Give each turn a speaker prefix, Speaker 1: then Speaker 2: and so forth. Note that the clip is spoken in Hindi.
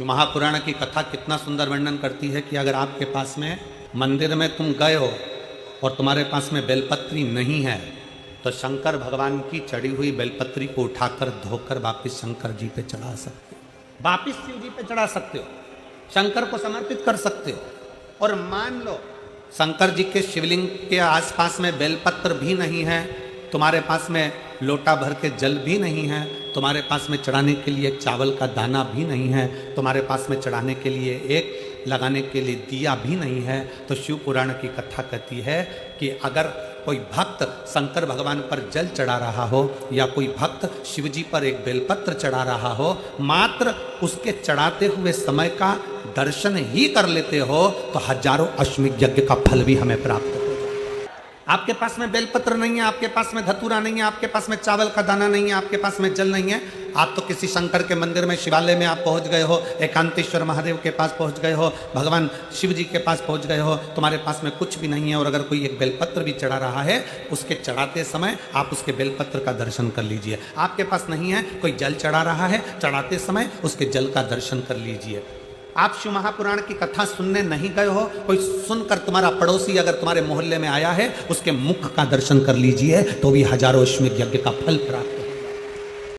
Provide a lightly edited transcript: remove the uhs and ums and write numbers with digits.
Speaker 1: शिव महापुराण की कथा कितना सुंदर वर्णन करती है कि अगर आपके पास में मंदिर में तुम गए हो और तुम्हारे पास में बेलपत्री नहीं है तो शंकर भगवान की चढ़ी हुई बेलपत्री को उठाकर धोकर वापिस शंकर जी पे चढ़ा सकते हो, वापिस शिव जी पे चढ़ा सकते हो, शंकर को समर्पित कर सकते हो। और मान लो शंकर जी के शिवलिंग के आसपास में बेलपत्र भी नहीं है, तुम्हारे पास में लोटा भर के जल भी नहीं है, तुम्हारे पास में चढ़ाने के लिए चावल का दाना भी नहीं है, तुम्हारे पास में चढ़ाने के लिए एक लगाने के लिए दिया भी नहीं है, तो शिव पुराण की कथा कहती है कि अगर कोई भक्त शंकर भगवान पर जल चढ़ा रहा हो या कोई भक्त शिव जी पर एक बेलपत्र चढ़ा रहा हो, मात्र उसके चढ़ाते हुए समय का दर्शन ही कर लेते हो तो हजारों अश्वमेध यज्ञ का फल भी हमें प्राप्त हो। आपके पास में बेलपत्र नहीं है, आपके पास में धतूरा नहीं है, आपके पास में चावल का दाना नहीं है, आपके पास में जल नहीं है, आप तो किसी शंकर के मंदिर में शिवालय में आप पहुंच गए हो, एकांतेश्वर महादेव के पास पहुंच गए हो, भगवान शिव जी के पास पहुंच गए हो, तुम्हारे पास में कुछ भी नहीं है। और अगर कोई एक बेलपत्र भी चढ़ा रहा है, उसके चढ़ाते समय आप उसके बेलपत्र का दर्शन कर लीजिए। आपके पास नहीं है, कोई जल चढ़ा रहा है, चढ़ाते समय उसके जल का दर्शन कर लीजिए। आप शिव महापुराण की कथा सुनने नहीं गए हो, कोई सुनकर तुम्हारा पड़ोसी अगर तुम्हारे मोहल्ले में आया है, उसके मुख का दर्शन कर लीजिए तो भी हजारों अश्वमेध यज्ञ का फल प्राप्त